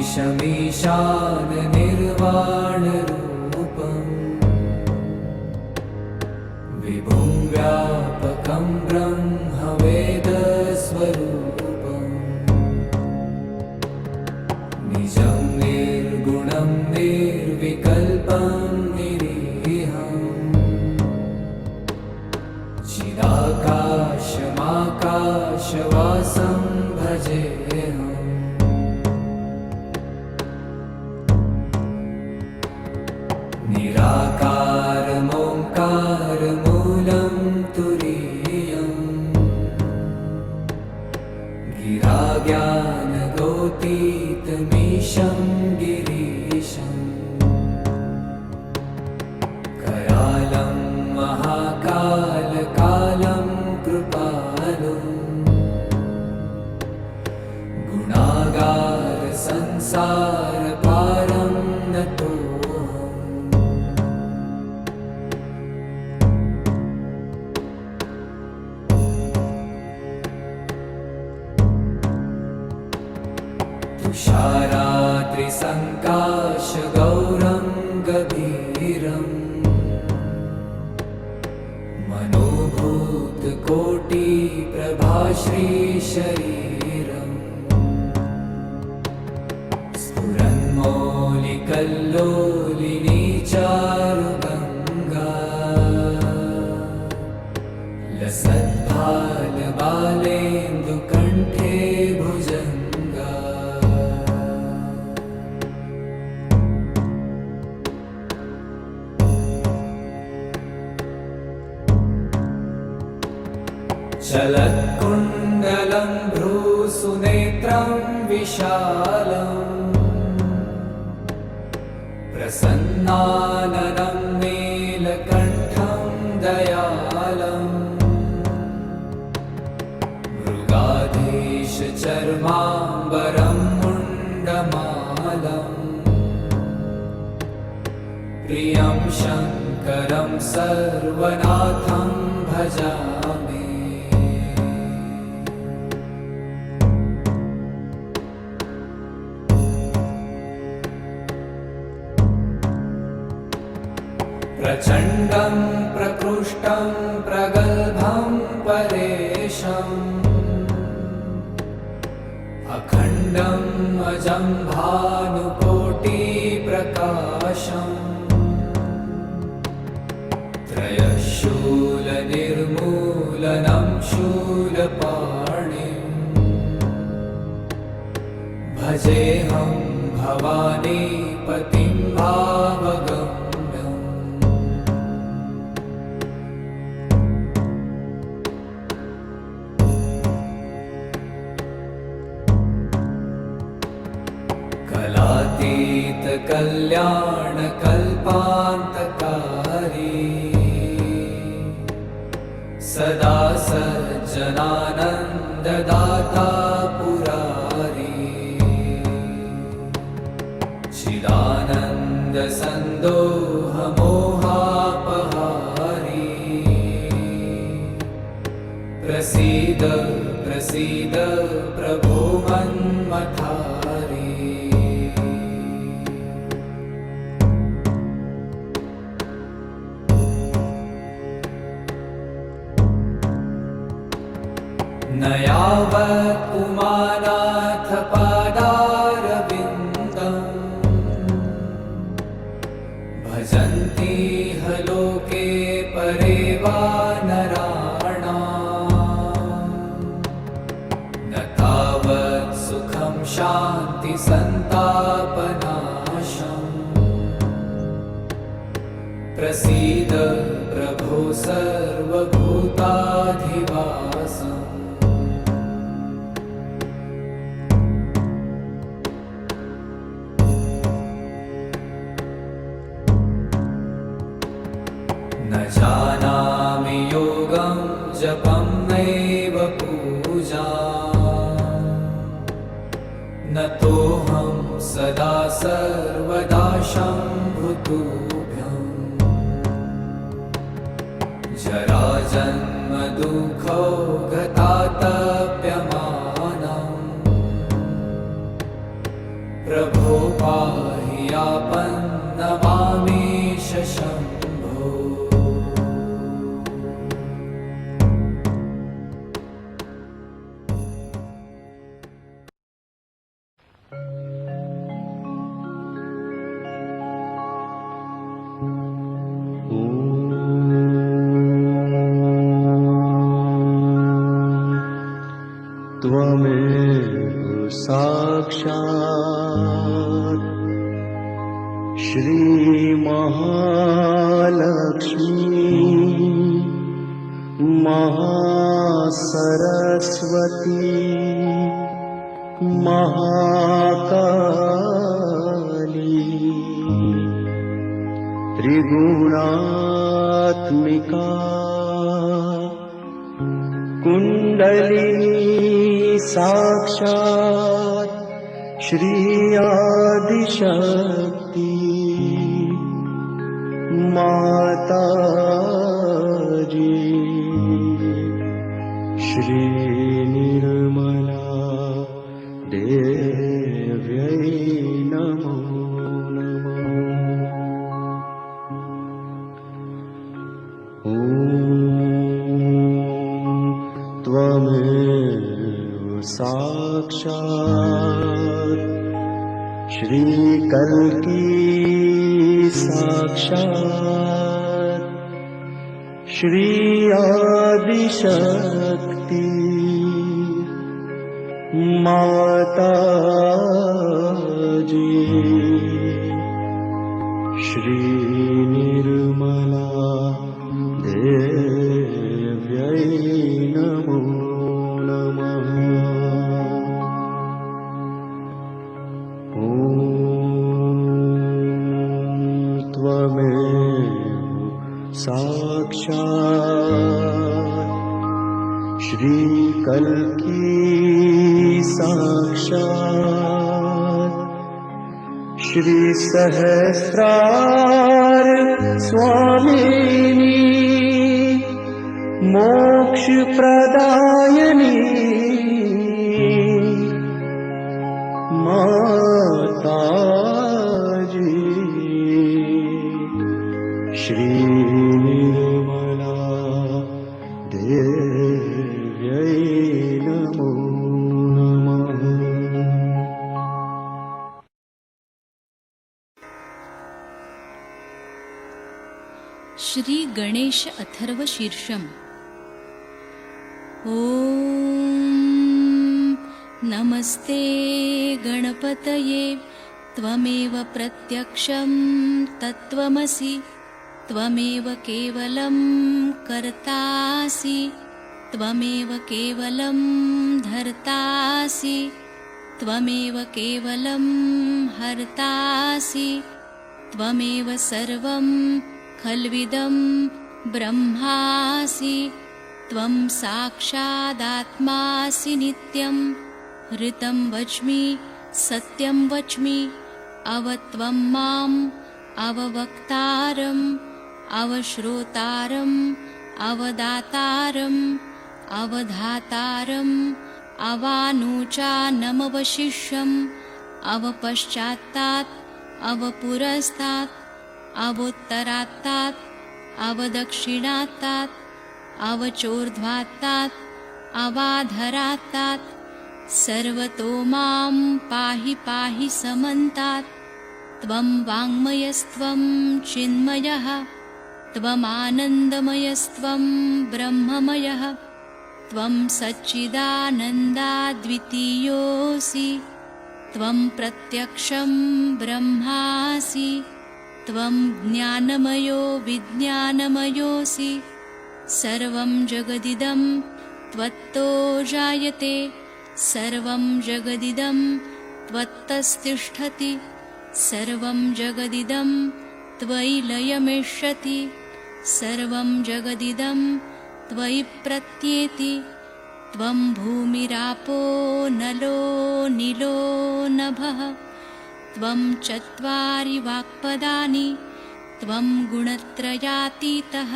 ईशमीशान निर्वाणरूपम् विभुं व्यापकं ब्रह्मवेदस्वरूपम् निजं निर्गुणं निर्विकल्पं निरीहम् चिदाकाशमाकाशवासं भजेऽहम् निराकारमोङ्कारमूलं तुरीयम् गिराज्ञानगोतीतमीशं गिरीशम् करालं महाकालकालं कृपालुम् गुणागारसंसारपारं नतो तुषारात्रिसङ्काशगौरं गभीरम् मनोभूतकोटिप्रभाश्रीशरीरम् स्फुरन्मौलिकल्लोलिनी चारुगङ्गा लसद्भालबालेन्दुकण्ठे भुजङ्गा चलत्कुण्डलं भ्रूसुनेत्रं विशालम् प्रसन्नाननं नीलकण्ठं दयालम् मृगाधीशचर्माम्बरं मुण्डमालम् प्रियं शङ्करं सर्वनाथं भजामि प्रचण्डं प्रकृष्टं प्रगल्भं परेशम् अखण्डम् अजं भानुकोटिप्रकाशम् त्रयशूलनिर्मूलनं शूलपाणिम् भजेऽहं भवानीपतिं भावगम् कलातीतकल्याणकल्पान्तकारी सदा सज्जनानन्ददाता पुरारी चिदानन्दसन्दोहमोहापहारी प्रसीद प्रसीद प्रभो मन्मथारी न यावत् उमानाथपादारविन्दम् भजन्ति ह लोके परे वा नराणाम् न तावत् सुखं शान्तिसन्तापनाशम् प्रसीद प्रभो सर्वभूताधिवासम् न जानामि योगं जपं नैव पूजाम् न तोऽहं सदा सर्वदा शम्भुतुभ्यम् जराजन्मदुःखौ गतातप्यमानम् प्रभो त्वमेव साक्षात् श्री महालक्ष्मी महासरस्वती महाकाली त्रिगुणात्मिका कुंडलिनी साक्षात् श्री आदिशक्ति माताजी श्री निर्मला देव्यै नमो नमः। ॐ त्वमेव साक्षात् श्री कल्की साक्षात् श्री आदिशक्ति माताजी श्री निर्मला देव्यै नमो नमः। ॐ त्वमेव साक्षात् श्री कल्की साक्षात् श्री सहस्रार स्वामिनी मोक्ष प्रदायिनी माताजी श्री निर्मला देव्यै नमो नमः। श्री गणेश अथर्व शीर्षम। ॐ नमस्ते गणपतये त्वमेव प्रत्यक्षं तत्त्वमसि त्वमेव केवलं कर्तासि त्वमेव केवलं धर्तासि त्वमेव केवलं हर्तासि त्वमेव सर्वं खल्विदं ब्रह्मासि त्वं साक्षादात्मासि नित्यं ऋतं वच्मि सत्यं वच्मि अवत्वं माम् अववक्तारम् अवश्रोतारम् अवदातारम् अवधातारम् अवानुचानमवशिष्यम् अवपश्चात्तात् अवपुरस्तात् अवोत्तरात्तात् अवदक्षिणात्तात् अवचोर्ध्वात्तात् अवाधरात्तात् सर्वतो मां पाहि पाहि समन्तात् त्वं वाङ्मयस्त्वं चिन्मयः त्वमानन्दमयस्त्वं ब्रह्ममयः त्वं सच्चिदानन्दाद्वितीयोऽसि त्वं प्रत्यक्षं ब्रह्मासि त्वं ज्ञानमयो विज्ञानमयोऽसि सर्वं जगदिदं त्वत्तो जायते सर्वं जगदिदं त्वत्तस्तिष्ठति सर्वं जगदिदं त्वयि लयमेष्यति सर्वं जगदिदं त्वयि प्रत्येति त्वं भूमिरापो नलो नीलो नभः त्वं चत्वारि वाक्पदानि त्वं गुणत्रयातीतः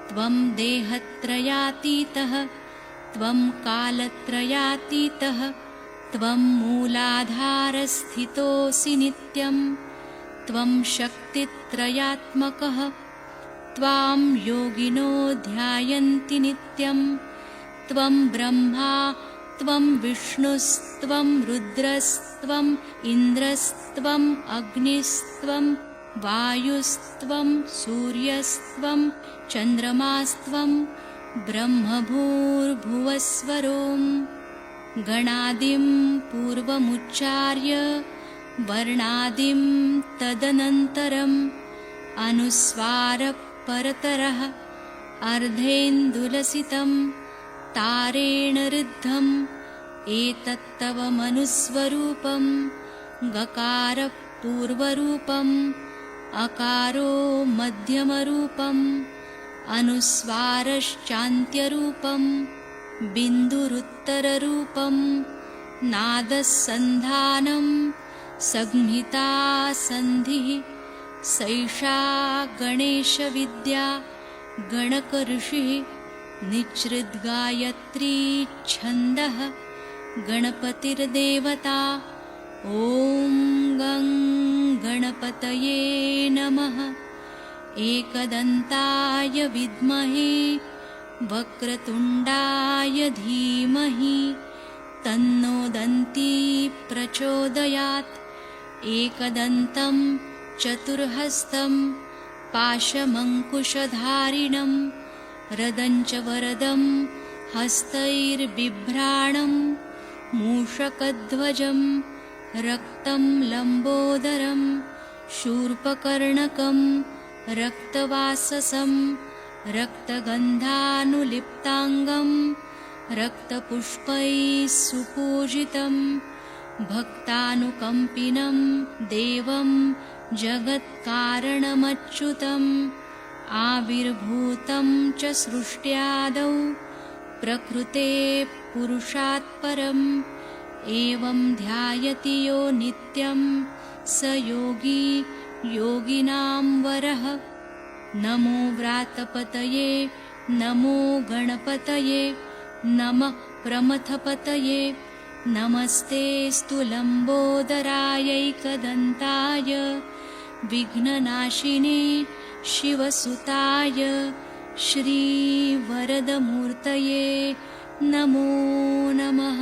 त्वं देहत्रयातीतः त्वं कालत्रयातीतः त्वं मूलाधारस्थितोऽसि नित्यं त्वं शक्तित्रयात्मकः त्वां योगिनो ध्यायन्ति नित्यं त्वं ब्रह्मा त्वं विष्णुस्त्वं रुद्रस्त्वम् इन्द्रस्त्वम् अग्निस्त्वं वायुस्त्वं सूर्यस्त्वं चन्द्रमास्त्वं ब्रह्मभूर्भुवस्वरोम् गणादिं पूर्वमुच्चार्य वर्णादिं तदनन्तरम् अनुस्वारः परतरः अर्धेन्दुलसितं तारेण ऋद्धम् एतत्तव मनुस्वरूपं गकारः पूर्वरूपम् अकारो मध्यमरूपम् अनुस्वारश्चान्त्यरूपम् बिन्दुरुत्तररूपम् नादसन्धानं संहिता सन्धिः सैषा गणेशविद्या गणकऋषिः निच्छृद्गायत्री छन्दः गणपतिर्देवता ॐ गं गणपतये नमः। एकदन्ताय विद्महे वक्रतुण्डाय धीमहि तन्नो दन्ती प्रचोदयात्। एकदन्तं चतुर्हस्तं पाशमङ्कुशधारिणं रदञ्च वरदं हस्तैर्बिभ्राणं मूषकध्वजं रक्तं लम्बोदरं शूर्पकर्णकं रक्तवाससं रक्तगन्धानुलिप्ताङ्गं रक्तपुष्पैः सुपूजितं भक्तानुकम्पिनं देवं जगत्कारणमच्युतम् आविर्भूतं च सृष्ट्यादौ प्रकृते पुरुषात् परम् एवं ध्यायति यो नित्यं स योगी योगिनां वरः। नमो व्रातपतये नमो गणपतये नमः प्रमथपतये नमस्तेऽस्तु लम्बोदरायैकदन्ताय विघ्ननाशिने शिवसुताय श्रीवरदमूर्तये नमो नमः।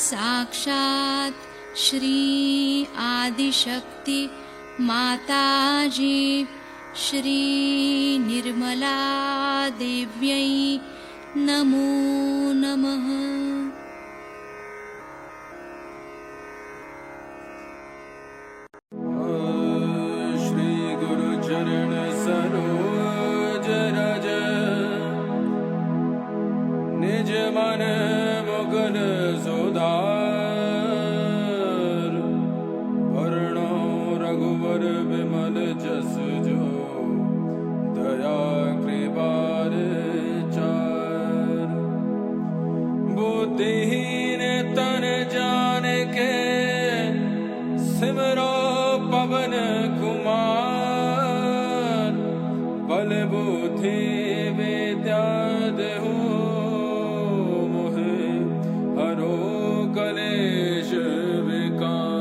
साक्षात् श्री आदिशक्ति माताजी श्री निर्मला देव्यै नमो नमः। मन मुगल सुधार वर्णो रघुवर विमल जस जो दया कृपार चार। बुद्धिहीन तन जान के सिमरो पवन कुमार बल बुद्धि विद्या देहु हरो कलेश विकार।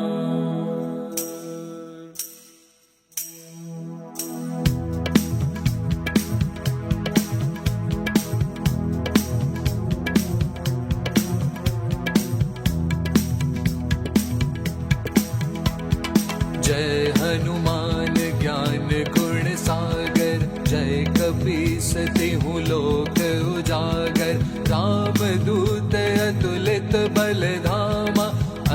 जय हनुमान ज्ञान गुण सागर जय कपीस तिहु लोक उजागर। राम दूत अतुलित बल धामा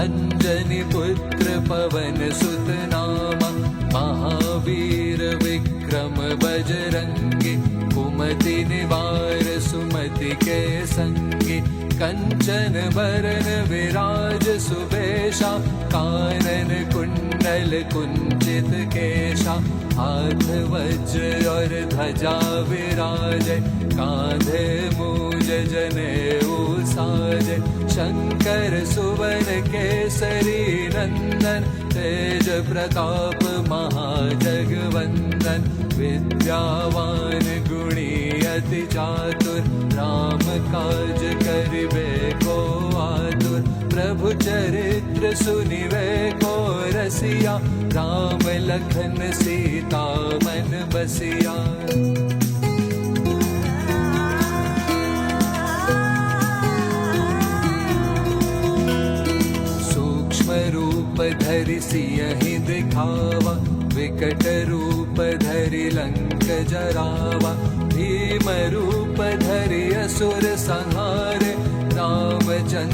अंजनी पुत्र पवन सुत नामा। महावीर विक्रम बजरंगी कुमति निवार सुमति के संगी। कंचन बरन विराज सुबेशा कानन कुंडल कुंचित केशा। हाथ वज्र और ध्वजा विराजे कांधे मूज जनेऊ साजे। शंकर सुवन केसरी नंदन तेज प्रताप महाजगवंदन। विद्यावान गुणी अति चातुर राम काज करिबे को आतुर। प्रभु चरित्र सुनिबे को रसिया राम लखन सीता मन बसिया। सूक्ष्म रूप धरि सियहि दिखावा विकट रूप धरि लंक जरावा। भीम रूप धरि असुर संहारे रामचंद्र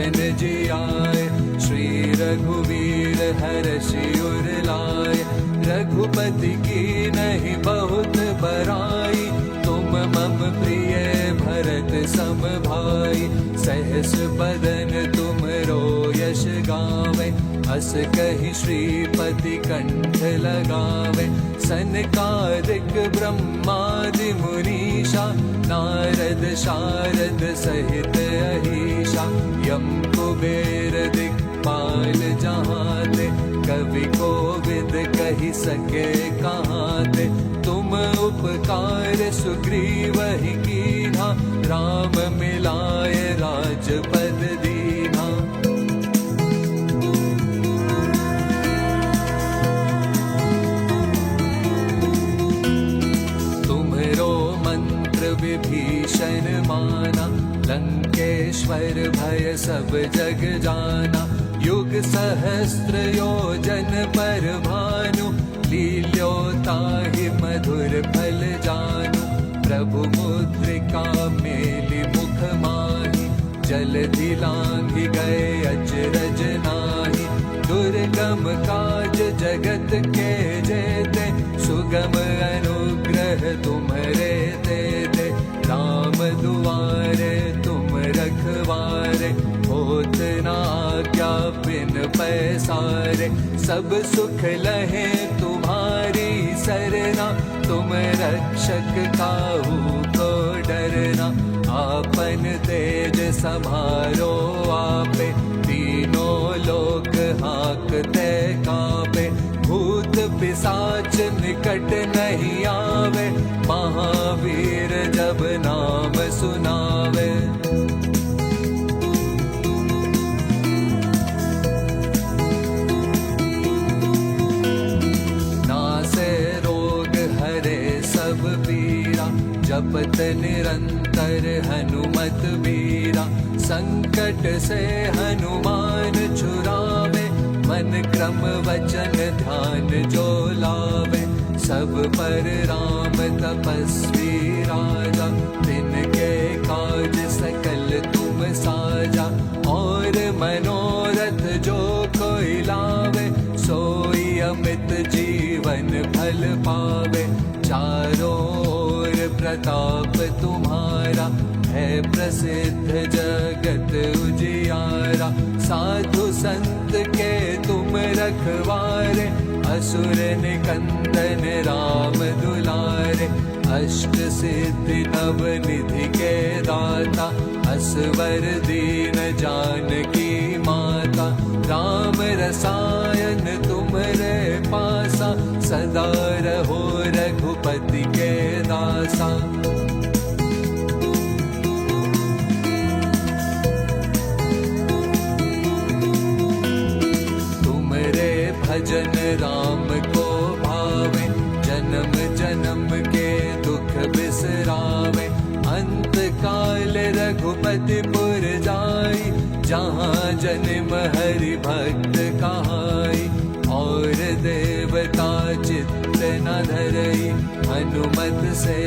बचन जियाए। श्री रघुवीर हर्षि उर लाए, रघुपति की नहीं बहुत बड़ाई। तुम मम प्रिय भरत सम भाई, सहस बदन तुमरो यश गावे। अस कहि श्रीपति कंठ लगावे, सनकादिक ब्रह्मादि मुनीषा। नारद शारद सहित अहीशा, यम कुबेर दिक्पाल जहाँ ते। कवि कोविद कहि सके कहाँ ते, तुम उपकार सुग्रीवहि कीन्हा। राम मिलाए राजपद दीन्हा। तुम्हरो मंत्र विभीषण माना, लंकेश्वर भय सब जग जाना। युग सहस्त्र योजन पर भानु, लील्यो ताहि मधुर फल जानू। प्रभु मुद्रिका मेलि मुख माहि, जलधि लांघि गए अचरज नाहि। दुर्गम काज जगत के जेते, सुगम अनुग्रह तुम्हरे तेते। राम दुआरे तुम रखवारे, होत न आज्ञा बिन पैसारे। सब सुख लहे तुम्हारी सरना, तुम रक्षक काहू को डरना। आपन तेज समारो आपे, तीनों लोक हाकते कांपे। भूत पिशाच निकट नहीं आवे, महावीर जब नाम सुनावे। नासे रोग हरे सब पीरा, जपत निरंतर हनुमत बीरा। संकट से हनुमान छुड़ावे, मन क्रम वचन ध्यान जो लावे। सब पर राम तपस्वी राजा, तिनके काज सकल तुम साजा। और मनोरथ जो कोई लावे, सोई अमित जीवन फल पावे। चारों ओर प्रताप तुम्हारा, है प्रसिद्ध जगत उजियारा। साधु संत के तुम रखवारे, असुर निकंदन राम दुलारे। अष्ट सिद्धि नव निधि के दाता, असवर दीन जानकी माता। राम रसायन तुम्हरे पासा, सदा रहो रघुपति के दासा। भजन राम को भावे, जन्म जन्म के दुख बिसरावे। अंत काल रघुपति पुर जाई, जहाँ जन्म हरि भक्त कहाई। और देवता चित्त न धरई, हनुमत से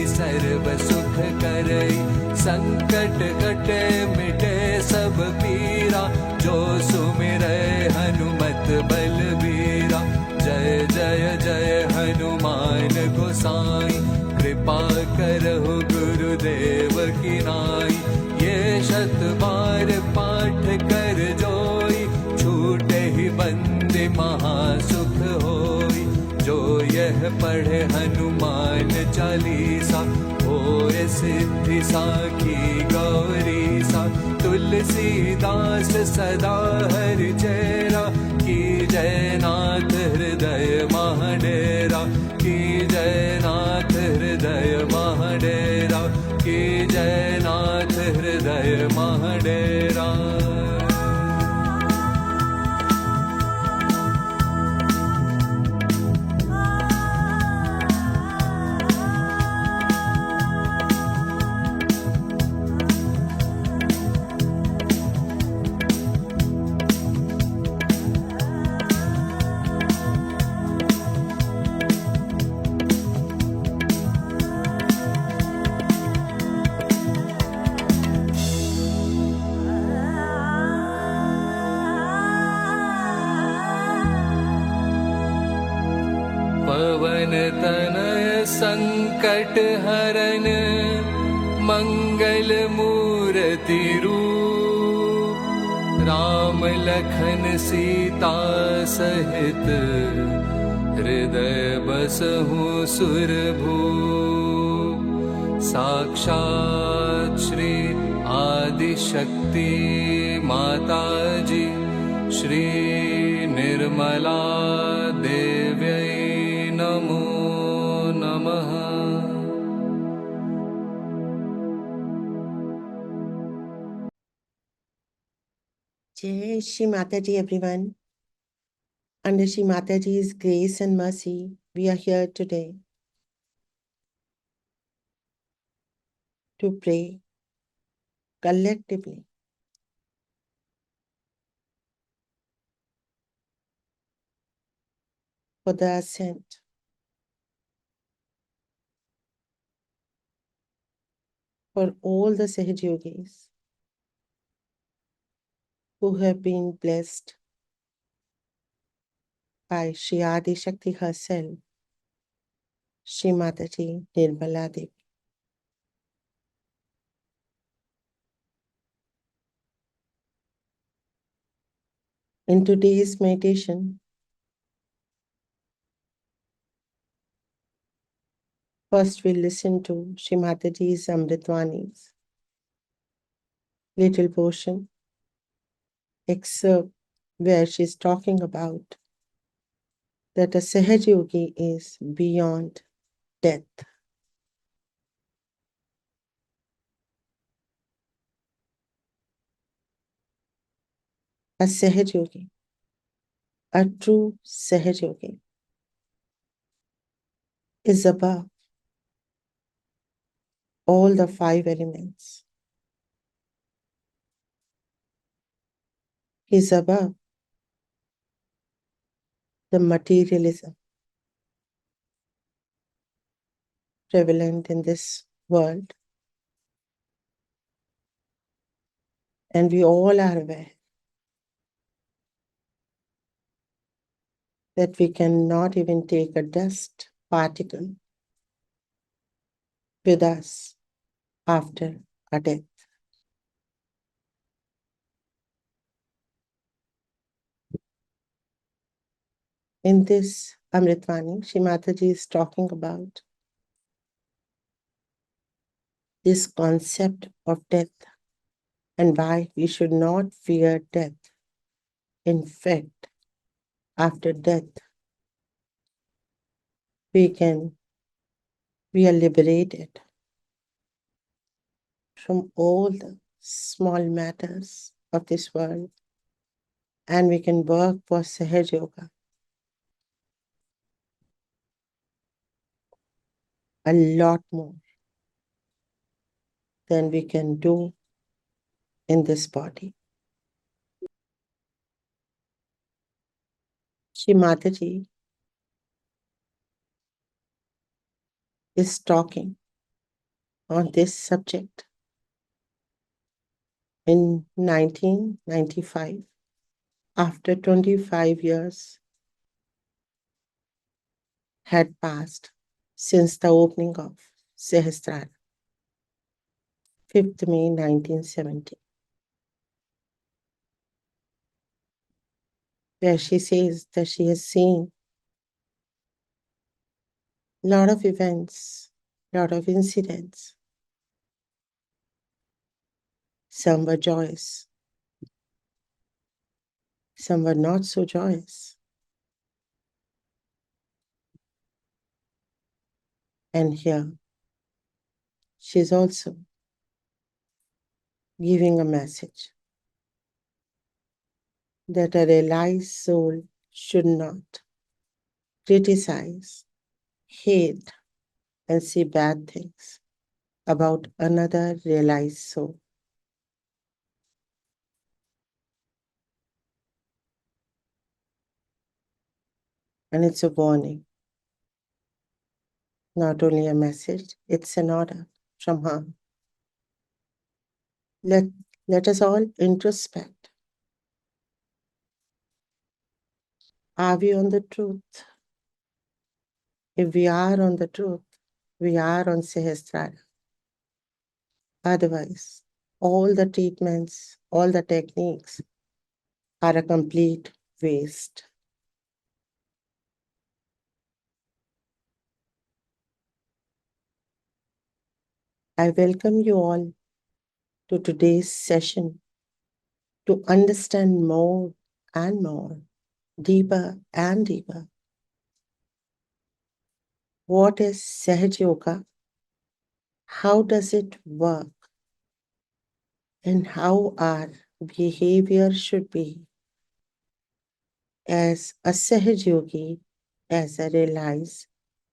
सर्व सुख करई। संकट कटे मिटे सब पीरा, जो सुमिरै हनुमत बलबीरा। जय जय जय हनुमान गोसाई, कृपा करहु गुरुदेव की नाई। ये शत बार पाठ कर जोई, छूटे ही बंदे महासुख होई। जो यह पढ़े हनुमान चालीसा, होए सिद्धि साखी गौरी सा। तुलसीदास सदा हरि चेरा, की जय नाथ हृदय महाडेरा। की जय नाथ हृदय महाडेरा, की जय नाथ हृदय महाडेरा। पवन तनय संकट हरन मंगल मूर्ति रूप राम लखन सीता सहित हृदय बसहु सुरभूप साक्षात् श्री आदिशक्ति माता जी श्री निर्मला देव्यै नमो नमः। Jai Shri Mataji, everyone. Under Shri Mataji's grace and mercy, we are here today to pray collectively for the ascent for all the Sahaj Yogis who have been blessed by Shri Adi Shakti herself, Shri Mataji Nirmala Devi. In today's meditation, first we'll listen to Shri Mataji's Amritvani's little portion, excerpt where she's talking about that a Sahaj Yogi is beyond death. A Sahaj Yogi, a true Sahaj Yogi, is above all the five elements. He is above the materialism prevalent in this world. And we all are aware that we cannot even take a dust particle with us after our death. In this Amritvani, Shri Mataji is talking about this concept of death and why we should not fear death. In fact, after death, we are liberated from all the small matters of this world, and we can work for Sahaj Yoga a lot more than we can do in this body. Shri Mataji is talking on this subject in 1995, after 25 years had passed since the opening of Sahasrara, 5th May 1970, where she says that she has seen a lot of events, a lot of incidents. Some were joyous, some were not so joyous. And here, she's also giving a message that a realized soul should not criticize, hate, and say bad things about another realized soul. And it's a warning, not only a message, it's an order from her. Let us all introspect. Are we on the truth? If we are on the truth, we are on Sahasrara. Otherwise, all the treatments, all the techniques are a complete waste. I welcome you all to today's session to understand more and more, deeper and deeper. What is Sahaj Yoga? How does it work? And how our behavior should be as a Sahaj Yogi, as a realized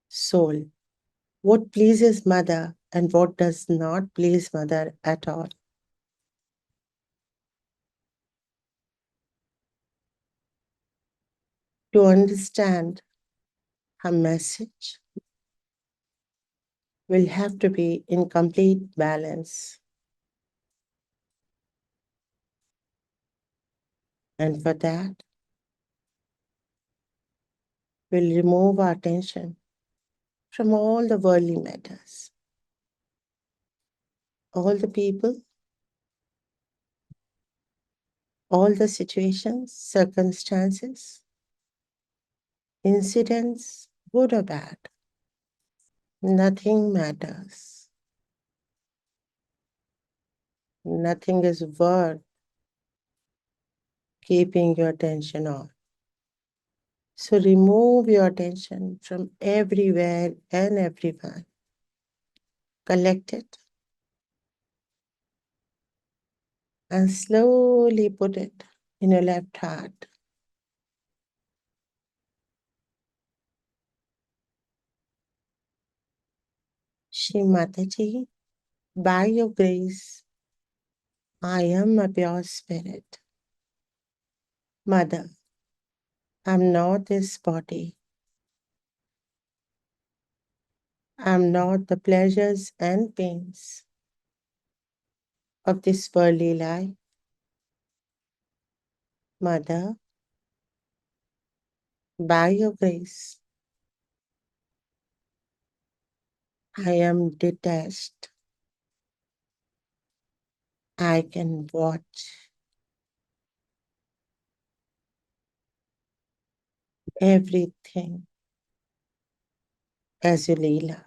soul. What pleases Mother and what does not please Mother at all. To understand her message, will have to be in complete balance. And for that, we'll remove our attention from all the worldly matters, all the people, all the situations, circumstances, incidents, good or bad. Nothing matters. Nothing is worth keeping your attention on. So remove your attention from everywhere and everyone. Collect it and slowly put it in your left heart. Shri Mataji, by your grace, I am a pure spirit. Mother, I'm not this body. I'm not the pleasures and pains of this worldly life. Mother, by your grace, I am detached. I can watch everything as you Leela.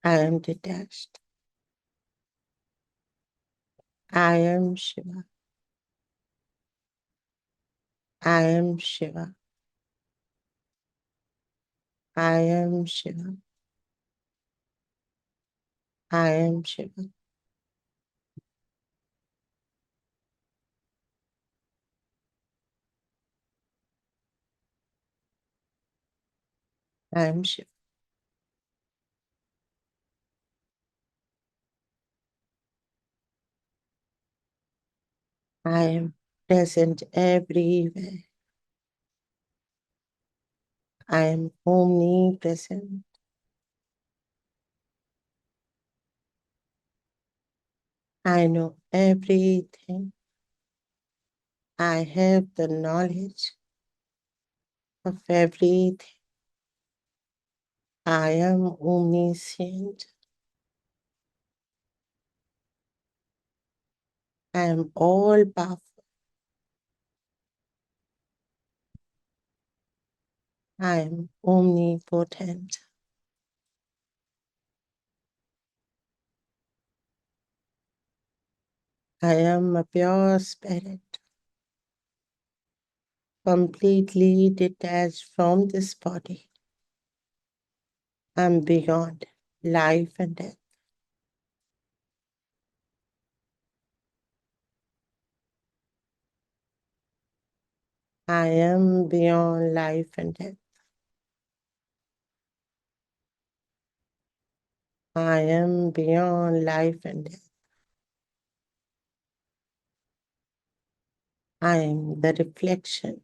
I am detached. I am Shiva. I am Shiva. I am Shiva. I am Shiva. I am Shiva. I am present everywhere. I am omnipresent. I know everything. I have the knowledge of everything. I am omniscient. I am all powerful. I am omnipotent. I am a pure spirit, completely detached from this body. I'm beyond life and death. I am beyond life and death. I am beyond life and death. I am the reflection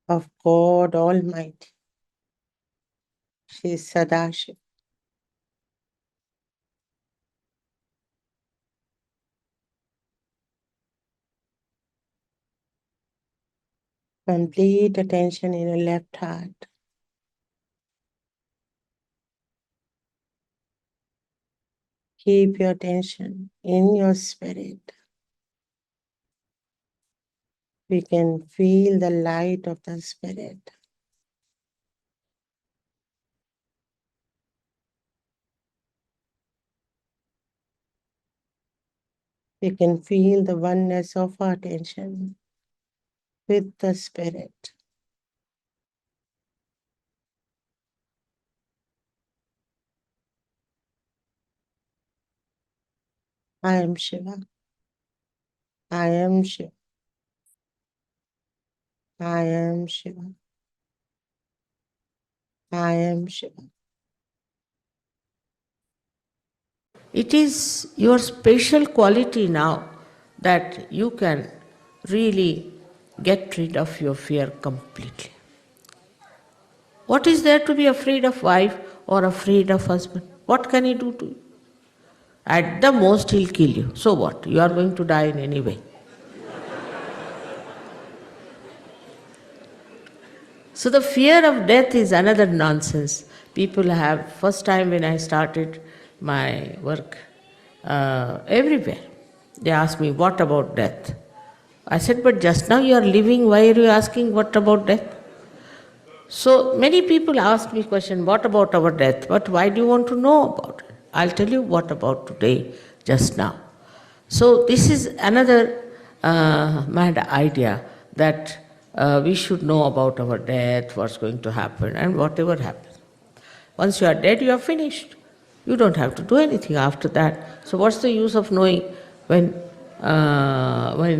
of God Almighty, Shri Sadashiv. Complete attention in your left heart. Keep your attention in your spirit. We can feel the light of the spirit. We can feel the oneness of our attention with the spirit. I am Shiva. I am Shiva. I am Shiva. I am Shiva. It is your special quality now that you can really get rid of your fear completely. What is there to be afraid of wife or afraid of husband? What can he do to you? At the most he'll kill you. So what? You are going to die in any way. So the fear of death is another nonsense. People have, first time when I started my work, everywhere, they asked me, what about death? I said, but just now you are living, why are you asking what about death? So many people ask me question, what about our death? But why do you want to know about it? I'll tell you what about today, just now. So this is another mad idea that we should know about our death, what's going to happen, and whatever happens. Once you are dead, you are finished. You don't have to do anything after that. So what's the use of knowing when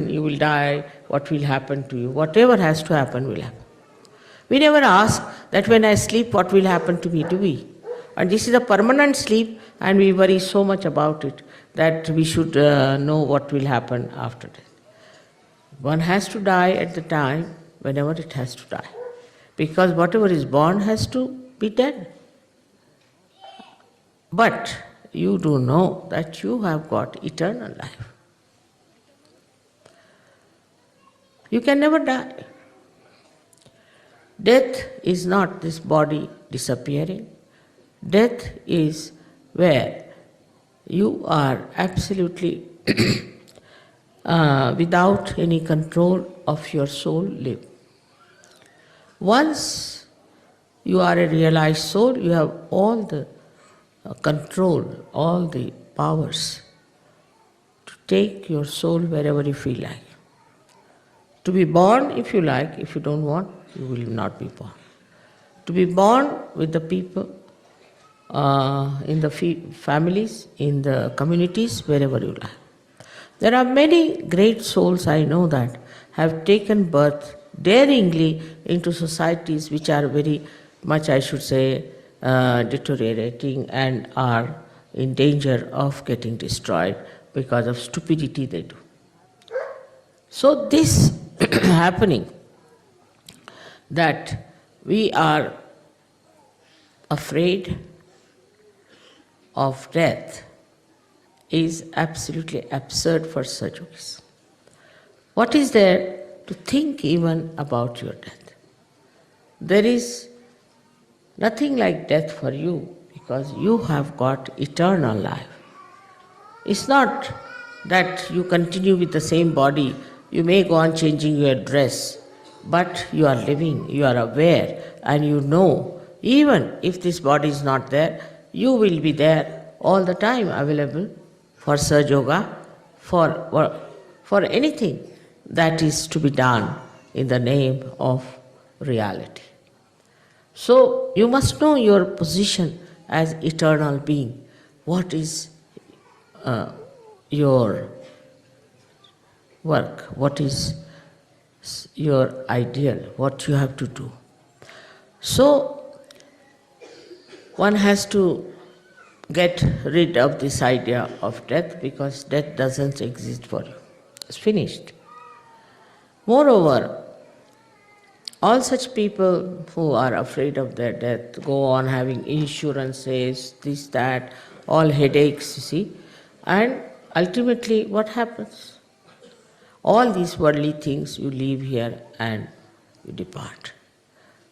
you will die, what will happen to you? Whatever has to happen will happen. We never ask that when I sleep, what will happen to me, do we? And this is a permanent sleep, and we worry so much about it that we should know what will happen after death. One has to die at the time whenever it has to die. Because whatever is born has to be dead. But you do know that you have got eternal life. You can never die. Death is not this body disappearing. Death is where you are absolutely without any control of your soul live. Once you are a realized soul, you have all the control, all the powers to take your soul wherever you feel like. To be born if you like, if you don't want, you will not be born. To be born with the people, in the families, in the communities, wherever you like. There are many great souls I know that have taken birth daringly into societies which are very much, I should say, deteriorating and are in danger of getting destroyed because of stupidity they do. So this happening, that we are afraid of death, is absolutely absurd for Sajogis. What is there to think even about your death? There is nothing like death for you because you have got eternal life. It's not that you continue with the same body, you may go on changing your dress, but you are living, you are aware, and you know, even if this body is not there, you will be there all the time available for Sahaja Yoga, for anything that is to be done in the name of reality. So you must know your position as eternal being. What is your work? What is your ideal? What you have to do? So one has to get rid of this idea of death because death doesn't exist for you. It's finished. Moreover, all such people who are afraid of their death go on having insurances, this, that, all headaches, you see, and ultimately what happens? All these worldly things you leave here and you depart.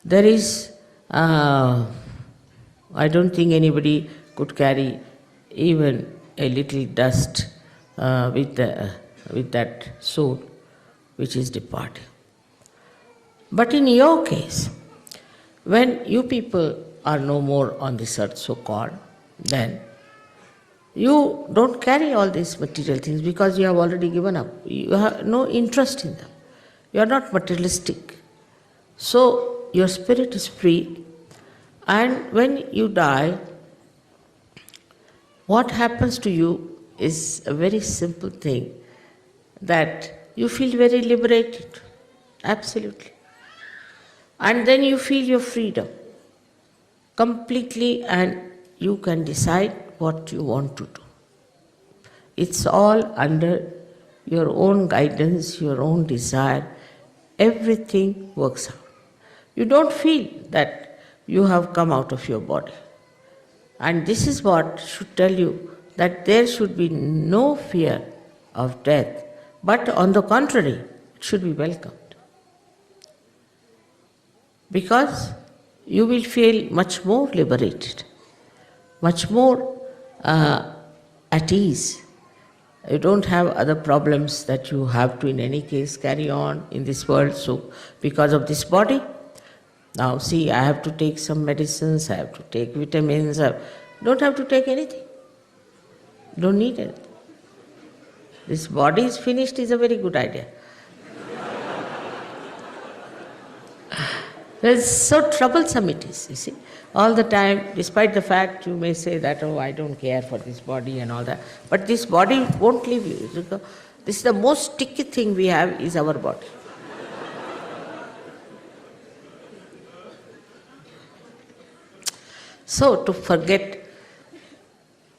There is, I don't think anybody could carry even a little dust with that soul which is departing. But in your case, when you people are no more on this earth, so-called, then you don't carry all these material things because you have already given up. You have no interest in them. You are not materialistic. So your spirit is free, and when you die, what happens to you is a very simple thing, that you feel very liberated, absolutely. And then you feel your freedom completely, and you can decide what you want to do. It's all under your own guidance, your own desire. Everything works out. You don't feel that you have come out of your body. And this is what should tell you that there should be no fear of death, but on the contrary, it should be welcomed. Because you will feel much more liberated, much more at ease. You don't have other problems that you have to in any case carry on in this world. So because of this body, now see, I have to take some medicines, I have to take vitamins, I don't have to take anything. Don't need anything. This body is finished is a very good idea. It's so troublesome it is, you see. All the time, despite the fact you may say that, oh, I don't care for this body and all that, but this body won't leave you. This is the most sticky thing we have is our body. So to forget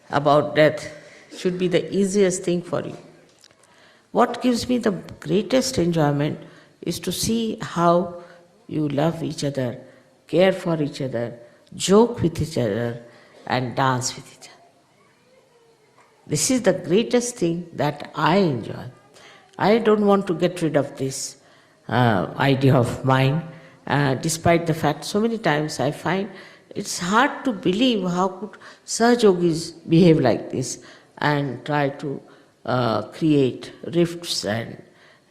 about death should be the easiest thing for you. What gives me the greatest enjoyment is to see how you love each other, care for each other, joke with each other, and dance with each other. This is the greatest thing that I enjoy. I don't want to get rid of this idea of mine, despite the fact so many times I find it's hard to believe how could Sahajogis behave like this and try to create rifts and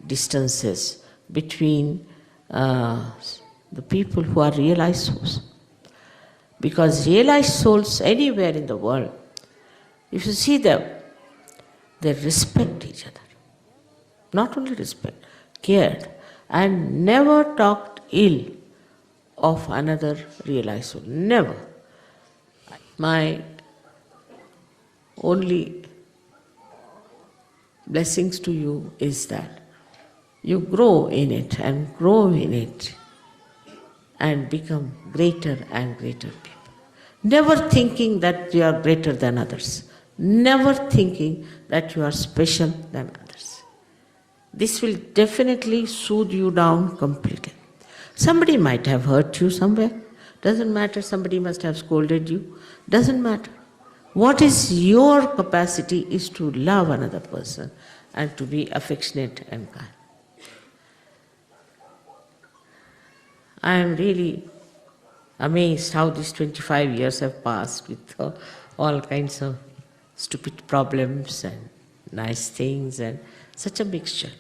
distances between the people who are realized souls. Because realized souls anywhere in the world, if you see them, they respect each other. Not only respect, cared, and never talked ill of another realized soul. Never. My only blessings to you is that you grow in it and grow in it and become greater and greater people. Never thinking that you are greater than others. Never thinking that you are special than others. This will definitely soothe you down completely. Somebody might have hurt you somewhere. Doesn't matter. Somebody must have scolded you. Doesn't matter. What is your capacity is to love another person and to be affectionate and kind. I am really amazed how these 25 years have passed with all kinds of stupid problems and nice things and such a mixture.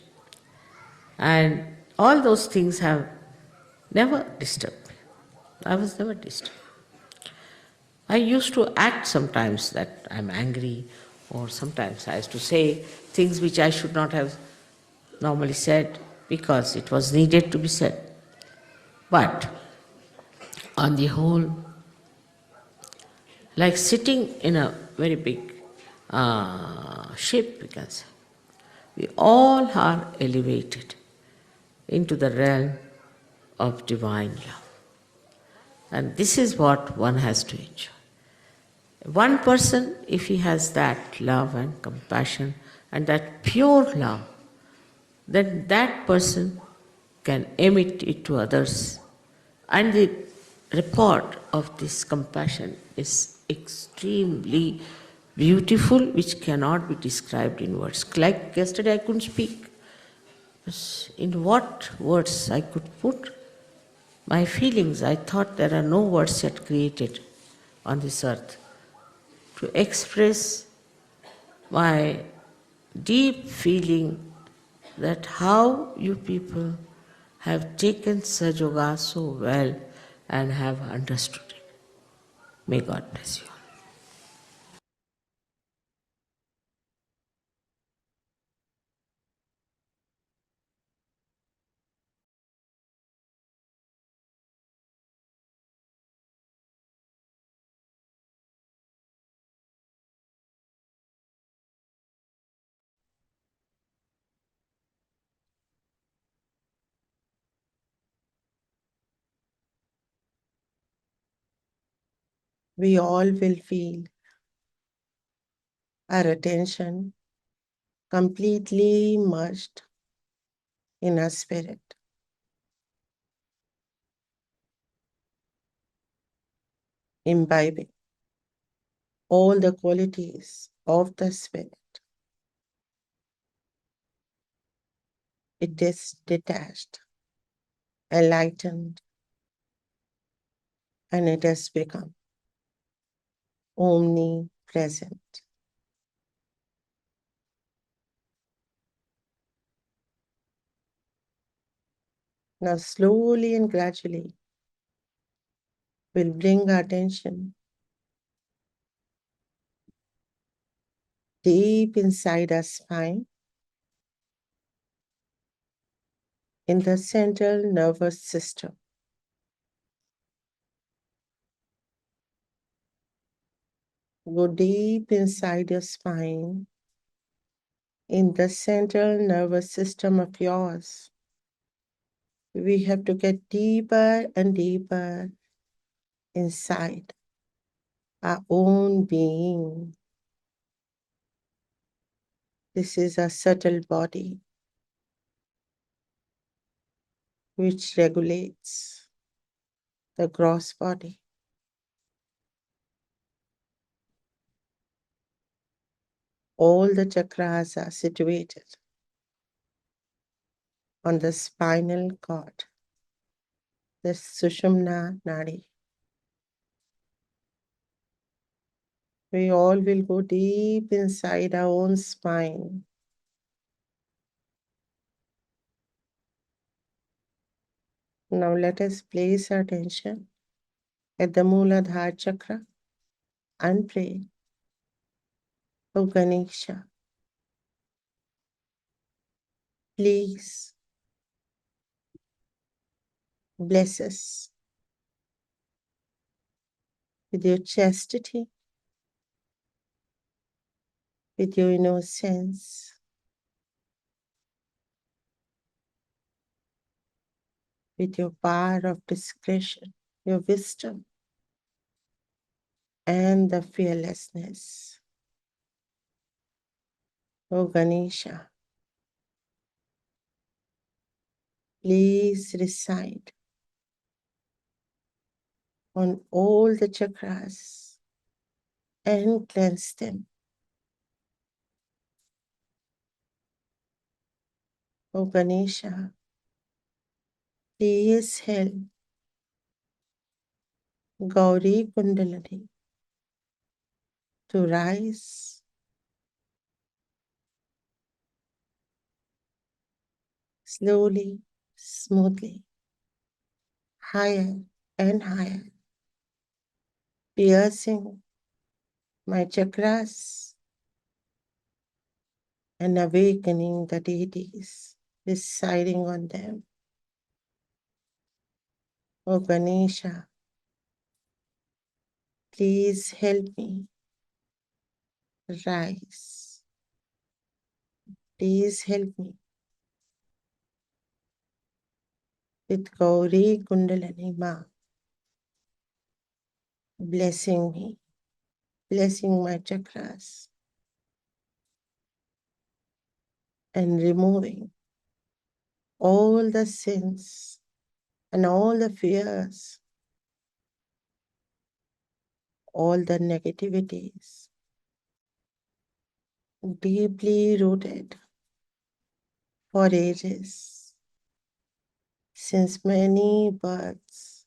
And all those things have never disturbed me. I was never disturbed. I used to act sometimes that I'm angry, or sometimes I used to say things which I should not have normally said because it was needed to be said. But on the whole, like sitting in a very big ship, we can say, we all are elevated into the realm of divine love. And this is what one has to enjoy. One person, if he has that love and compassion and that pure love, then that person can emit it to others. And the report of this compassion is extremely beautiful, which cannot be described in words. Like yesterday I couldn't speak. In what words I could put my feelings. I thought there are no words yet created on this earth to express my deep feeling that how you people have taken Saj Yoga so well and have understood it. May God bless you all. We all will feel our attention completely immersed in our spirit, imbibing all the qualities of the spirit. It is detached, enlightened, and it has become omnipresent. Now, slowly and gradually, we'll bring our attention deep inside our spine, in the central nervous system. Go deep inside your spine, in the central nervous system of yours. We have to get deeper and deeper inside our own being. This is a subtle body which regulates the gross body. All the chakras are situated on the spinal cord, the Sushumna Nadi. We all will go deep inside our own spine. Now let us place our attention at the Mooladhara chakra and pray, O Ganesha, please bless us with your chastity, with your innocence, with your power of discretion, your wisdom, and the fearlessness. O Ganesha, please reside on all the chakras and cleanse them. O Ganesha, please help Gauri Kundalini to rise slowly, smoothly, higher and higher, piercing my chakras and awakening the deities residing on them. O Ganesha, please help me rise. Please help me with Gauri Kundalini Ma blessing me, blessing my chakras and removing all the sins and all the fears, all the negativities deeply rooted for ages, since many births.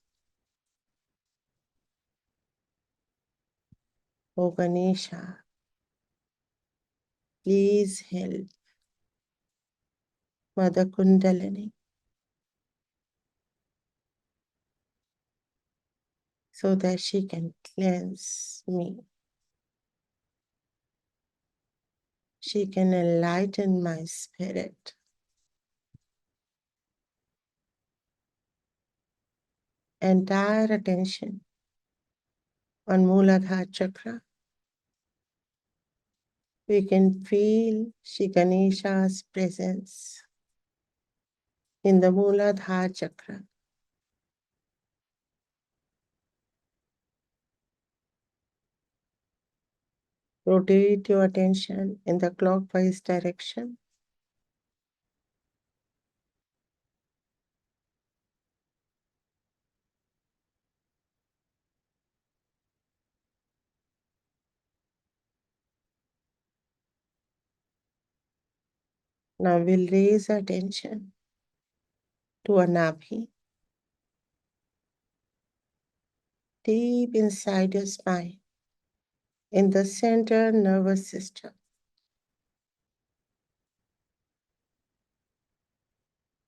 O Ganesha, please help Mother Kundalini so that she can cleanse me. She can enlighten my spirit. Entire attention on Muladhara Chakra. We can feel Shri Ganesha's presence in the Muladhara Chakra. Rotate your attention in the clockwise direction. Now we'll raise attention to a Nabhi, deep inside your spine, in the central nervous system.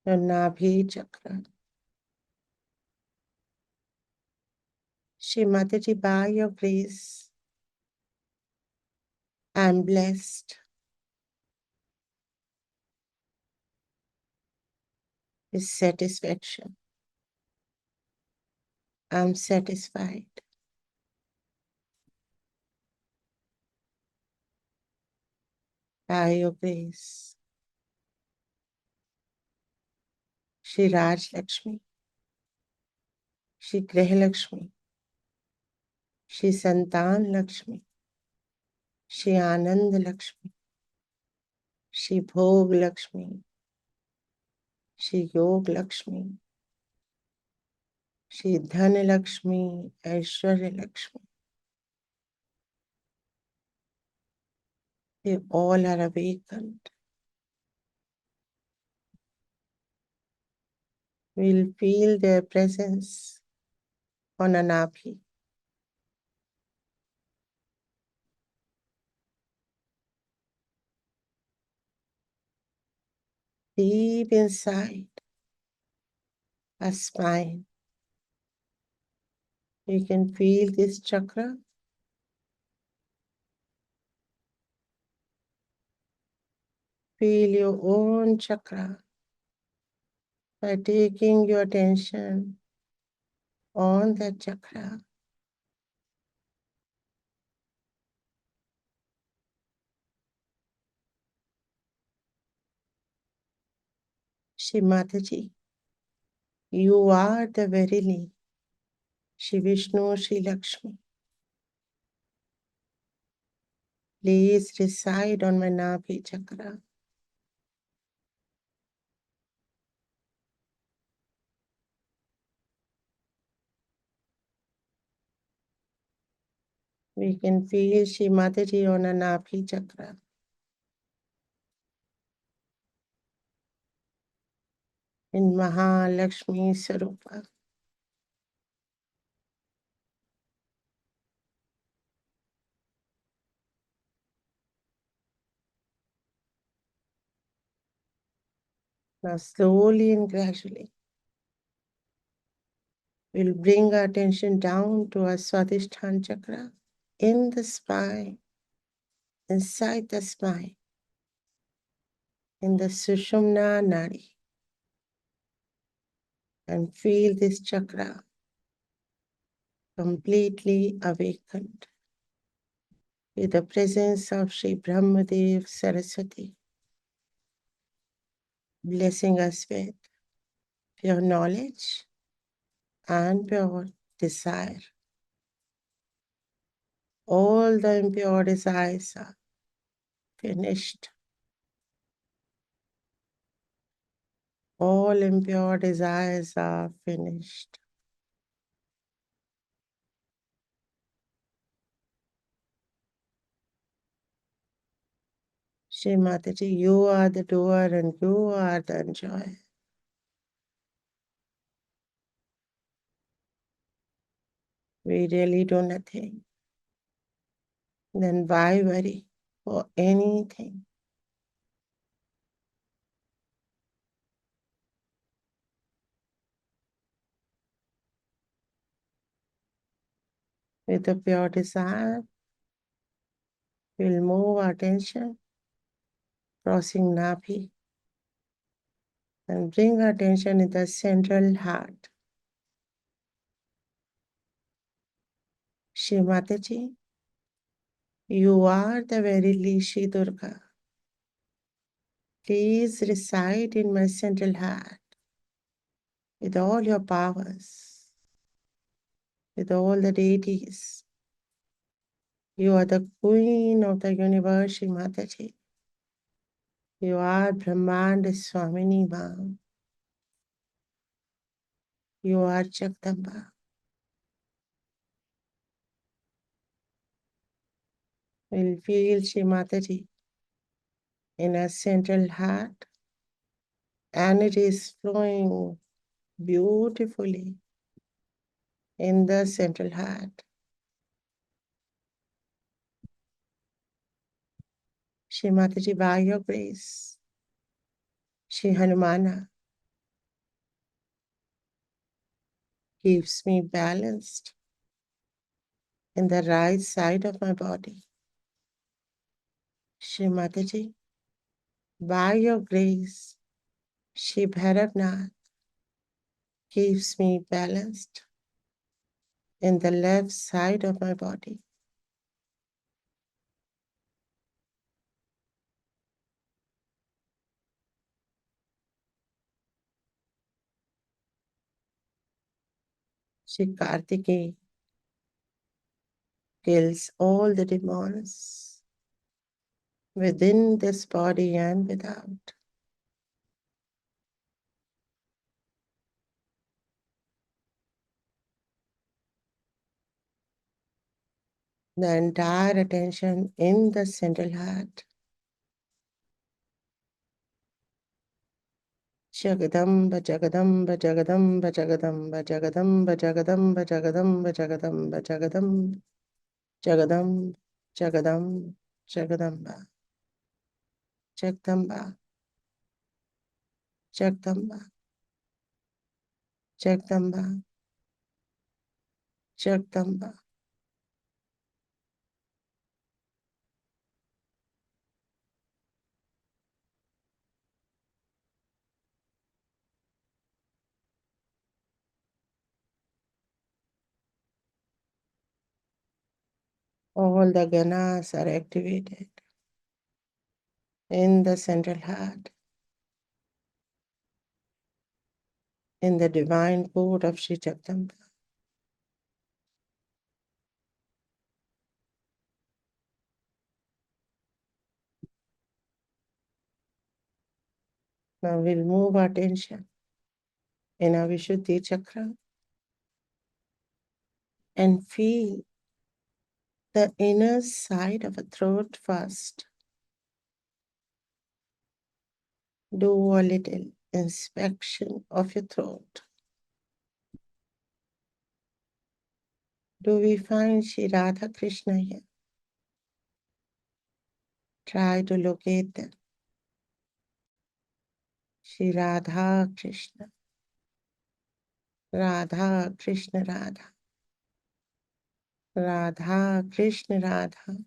Your Nabhi Chakra. Shri Mataji, by your grace, I am blessed with satisfaction. I am satisfied. By your grace. Shri Raj Lakshmi, Shri Greh Lakshmi, Shri Santan Lakshmi, Shri Anand Lakshmi, Shri Bhog Lakshmi, Shri Yog Lakshmi, Shri Dhan Lakshmi, Aishwarya Lakshmi. They all are awakened. We'll feel their presence on an Anabhi. Deep inside our spine, you can feel this chakra. Feel your own chakra by taking your attention on that chakra. Shri Mataji, you are the verily Shri Vishnu, Shri Lakshmi. Please reside on my Nabhi chakra. We can feel Shri Mataji on a Nabhi chakra. In Mahalakshmi Sarupa. Now slowly and gradually, we'll bring our attention down to our Swadhisthana chakra in the spine, inside the spine, in the Sushumna Nadi, and feel this chakra completely awakened with the presence of Sri Brahmadev Saraswati, blessing us with pure knowledge and pure desire. All the impure desires are finished. All impure desires are finished. Shri Mataji, you are the doer and you are the enjoyer. we really do nothing, then why worry for anything? With a pure desire, we'll move our attention, crossing Nabi, and bring our attention in the central heart. Shri Mataji, you are the very Lishi Durga. Please reside in my central heart with all your powers, with all the deities. You are the queen of the universe, Shri Mataji. You are Brahmanda Swamini Ma. You are Jagdamba. We'll feel Shri Mataji in our central heart, and it is flowing beautifully in the central heart. Shri Mataji, by your grace, Shri Hanumana keeps me balanced in the right side of my body. Shri Mataji, by your grace, Shri Bhairavnath keeps me balanced in the left side of my body. Shri Kartikeya kills all the demons within this body and without. The entire attention in the central heart. Jagadamba, Jagadamba, Jagadamba, Jagadamba, Jagadamba, Jagadamba, Jagadamba, Jagadamba, Jagadamba, Jagadam, Jagadam, Jagadamba, Jagdamba, Jagdamba, Jagdamba, Jagdamba. All the ganas are activated in the central heart, in the divine court of Sri Jagdamba. Now we'll move our attention in our Vishuddhi chakra and feel the inner side of a throat first. Do a little inspection of your throat. Do we find Shri Radha Krishna here? Try to locate them. Shri Radha Krishna. Radha Krishna Radha. Radha Krishna Radha.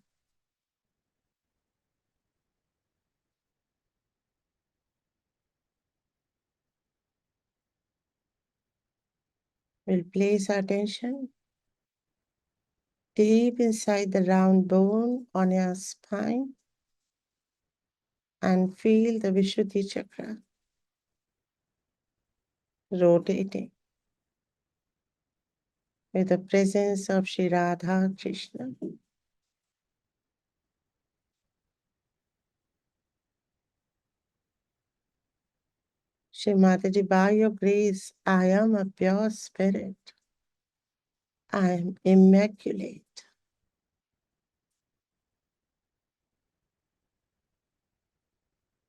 We'll place our attention deep inside the round bone on your spine and feel the Vishuddhi chakra rotating with the presence of Shri Radha Krishna. Shri Mataji, by your grace, I am a pure spirit. I am immaculate.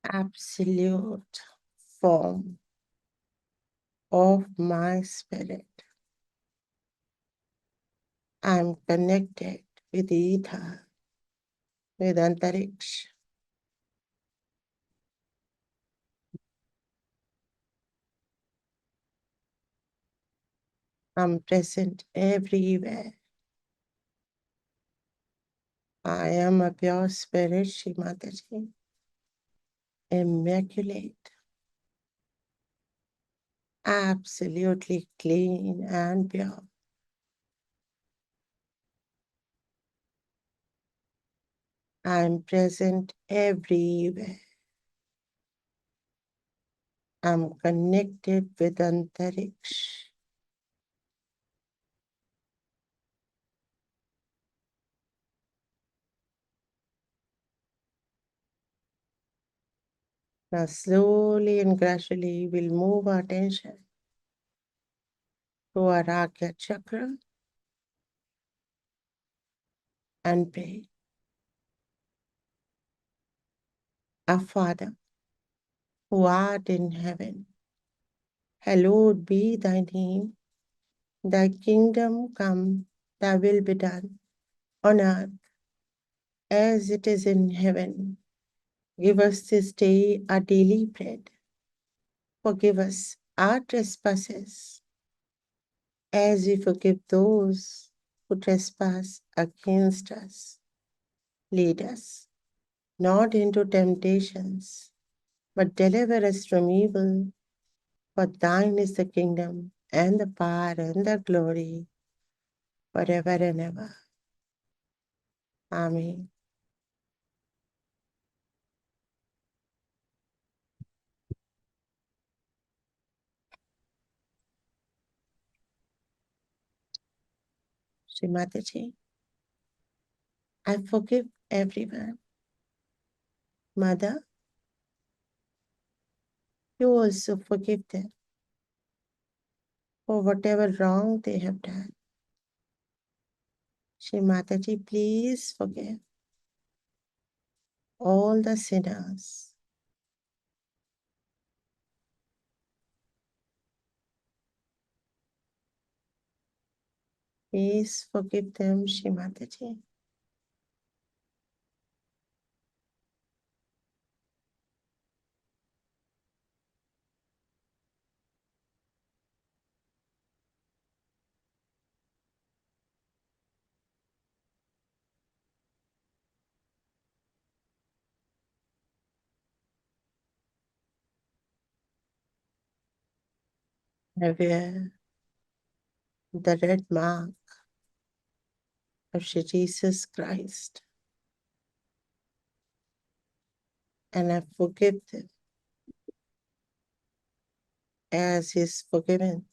Absolute form of my spirit. I'm connected with ether, with Antariksh. I'm present everywhere. I am a pure spirit, Shri Mataji, immaculate, absolutely clean and pure. I am present everywhere. I'm connected with Antariksh. Now, slowly and gradually, we'll move our attention to our Agya chakra and pray. Our Father, who art in heaven, hallowed be thy name. Thy kingdom come, thy will be done on earth as it is in heaven. Give us this day our daily bread. Forgive us our trespasses as we forgive those who trespass against us. Lead us not into temptations, but deliver us from evil. For thine is the kingdom and the power and the glory forever and ever. Amen. Shri Mataji, I forgive everyone. Mother, you also forgive them for whatever wrong they have done. Shri Mataji, please forgive all the sinners. Please forgive them, Shri Mataji. I wear the red mark of Shri Jesus Christ, and I forgive them as He is forgiven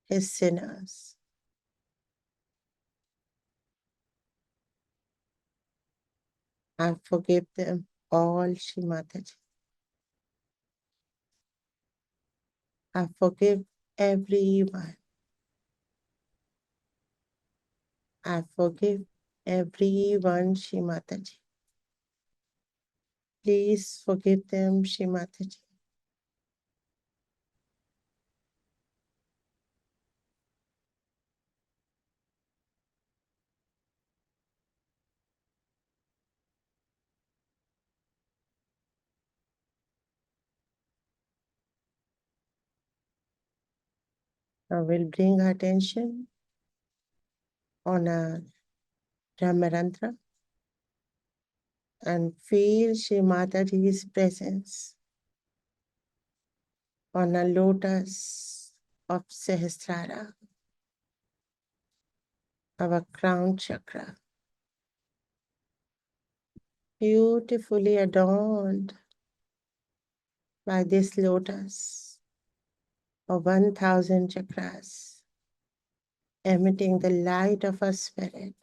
His sinners. I forgive them all, Shri Mataji. I forgive everyone. I forgive everyone, Shri Mataji. Please forgive them, Shri Mataji. Now we'll bring our attention on our Brahmarantra and feel Shri Mataji's presence on a lotus of Sahasrara, our crown chakra, beautifully adorned by this lotus of 1,000 chakras, emitting the light of our spirit,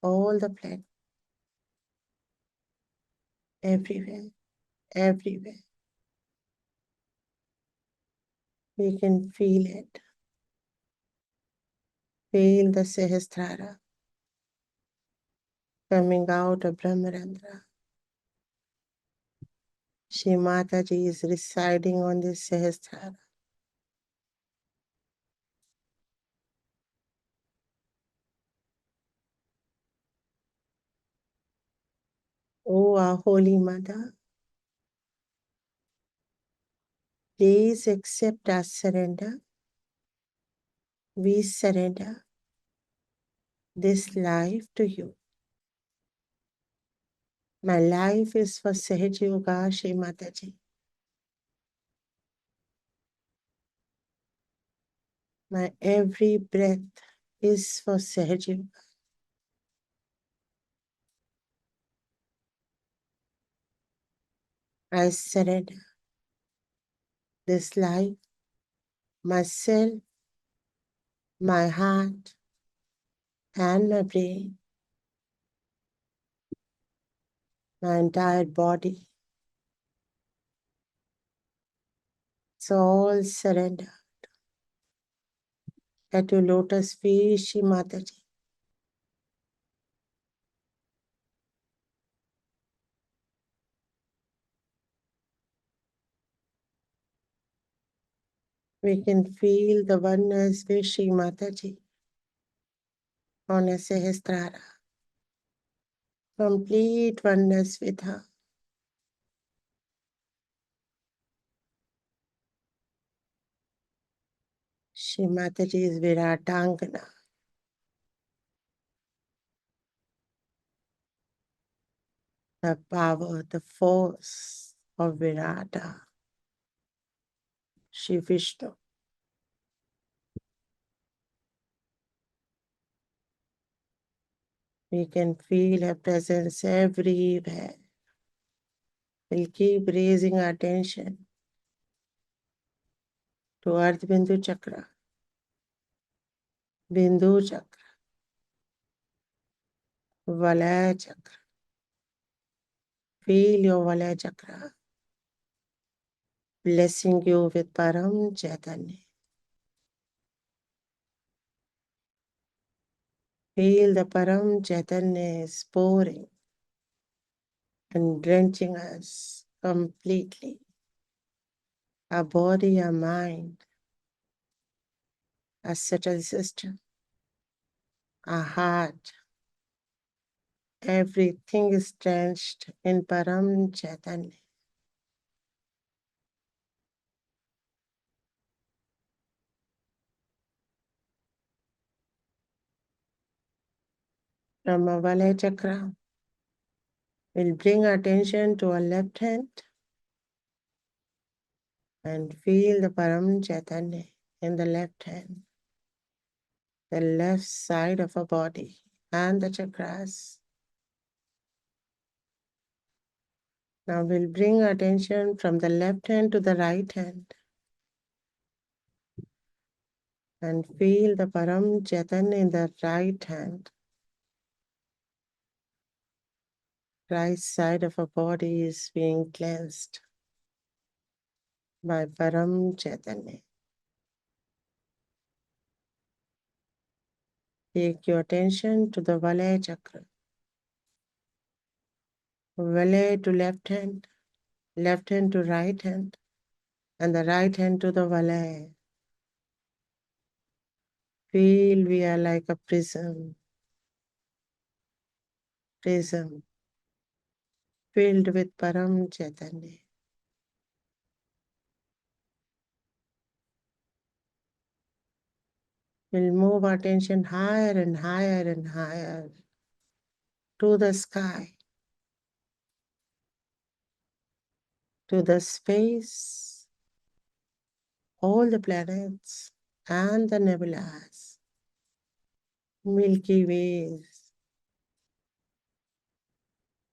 all the planet, everywhere, everywhere. We can feel it. Feel the Sahasrara coming out of Brahmarandra. Shri Mataji is residing on this Sahasrara. O our Holy Mother, please accept our surrender. We surrender this life to you. My life is for Sahaj Yoga, Shri Mataji. My every breath is for Sahaj Yoga. I surrender this life, myself, my heart, and my brain, my entire body. It's all surrender at your lotus feet, Shri Mataji. We can feel the oneness with Shri Mataji on a Sahasrara. Complete oneness with her. Shri Mataji is Viratangana. The power, the force of Virata. Shri Vishnu. We can feel her presence everywhere. We'll keep raising our attention to Earth Bindu Chakra, Bindu Chakra, Valaya Chakra. Feel your Valaya Chakra blessing you with Param Chaitanya. Feel the Param Chaitanya is pouring and drenching us completely. Our body, our mind, our subtle system, our heart, everything is drenched in Param Chaitanya. From our Valaya Chakra, we'll bring our attention to our left hand and feel the Param Chaitanya in the left hand, the left side of our body and the chakras. Now we'll bring our attention from the left hand to the right hand and feel the Param Chaitanya in the right hand. Right side of our body is being cleansed by Param Chaitanya. Take your attention to the Valaya Chakra. Valaya to left hand to right hand, and the right hand to the Valaya. Feel we are like a prism filled with Param Chaitanya. We'll move our attention higher and higher and higher to the sky, to the space, all the planets and the nebulas, Milky Ways.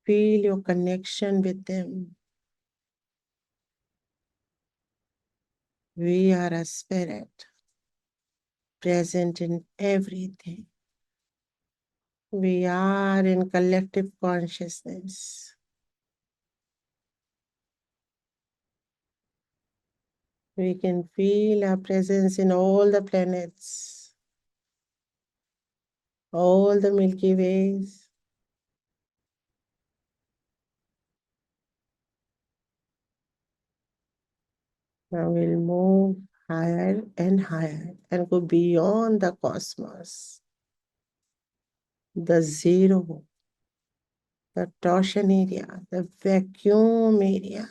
Feel your connection with them. We are a spirit present in everything. We are in collective consciousness. We can feel our presence in all the planets, all the Milky Ways. Now we'll move higher and higher and go beyond the cosmos, the zero, the torsion area, the vacuum area,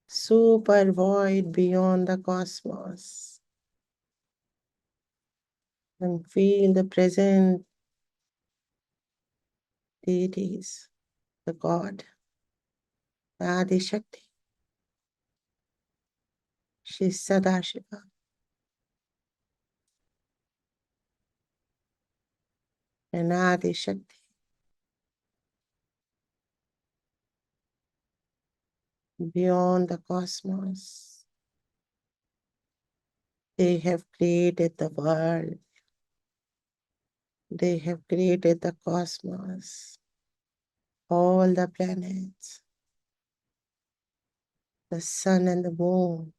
super void beyond the cosmos. And feel the present deities, the God, the Adi Shakti, Shri Sadashiva, and Adi Shakti. Beyond the cosmos, they have created the world, they have created the cosmos, all the planets, the sun and the moon,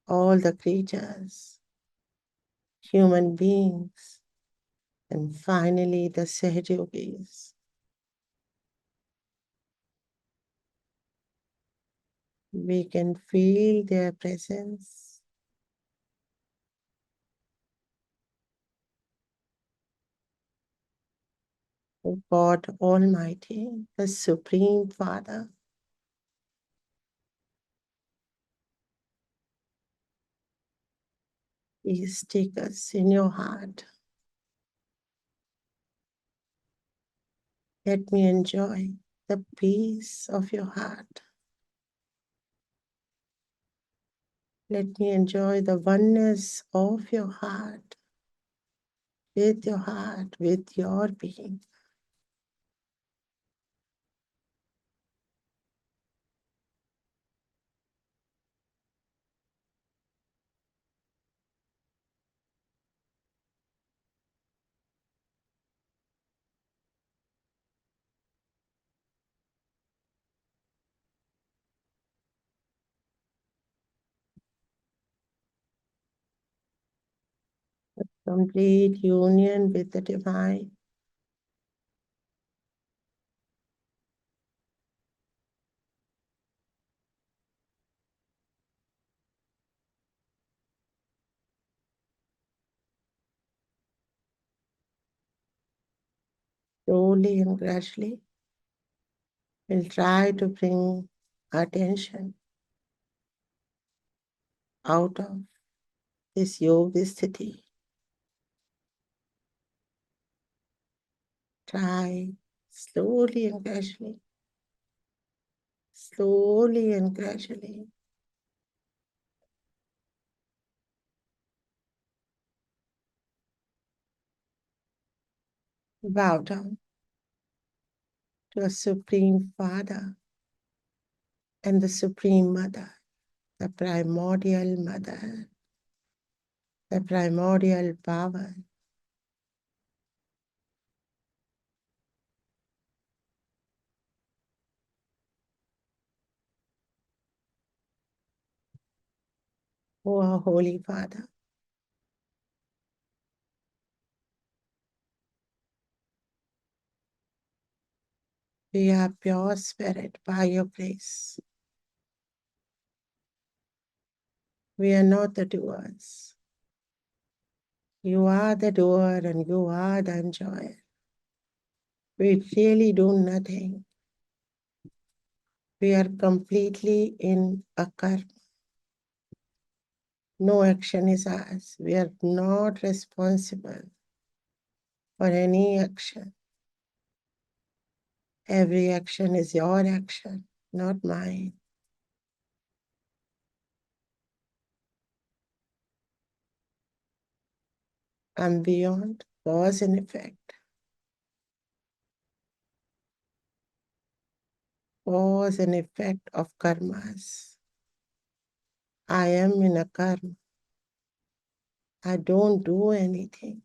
all the creatures, human beings, and finally the Sahajogis. We can feel their presence. God Almighty, the Supreme Father, please take us in your heart. Let me enjoy the peace of your heart. Let me enjoy the oneness of your heart, with your being. Complete union with the divine. Slowly and gradually, we'll try to bring attention out of this yoga sthiti. Try slowly and gradually, slowly and gradually. Bow down to a Supreme Father and the Supreme Mother, the primordial Mother, the primordial power. O our Holy Father, we are pure spirit by your grace. We are not the doers. You are the doer and you are the enjoyer. We really do nothing. We are completely in a karma. No action is ours. We are not responsible for any action. Every action is your action, not mine. I'm beyond cause and effect. Cause and effect of karmas. I am in a karma. I don't do anything.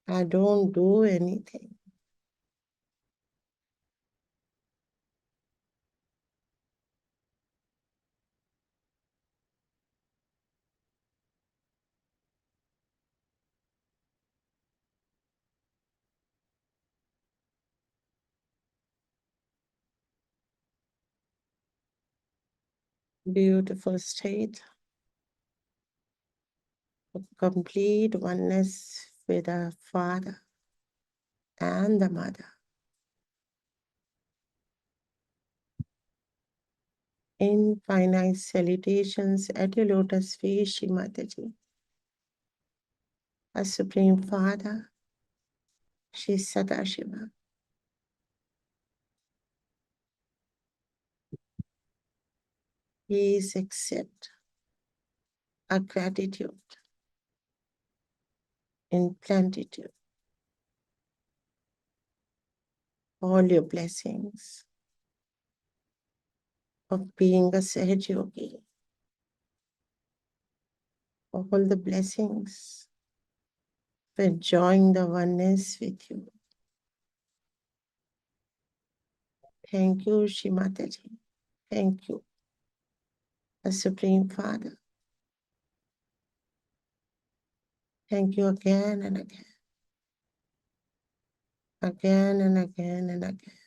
I don't do anything. Beautiful state of complete oneness with our Father. and the mother. Infinite salutations at your lotus feet, Shri Mataji. Our Supreme Father, Shri Sadashiva. Please accept our gratitude in plenitude. All your blessings of being a Sahaj Yogi. All the blessings for enjoying the oneness with you. Thank you, Shri Mataji. Thank you, the Supreme Father. Thank you again and again. Again and again and again.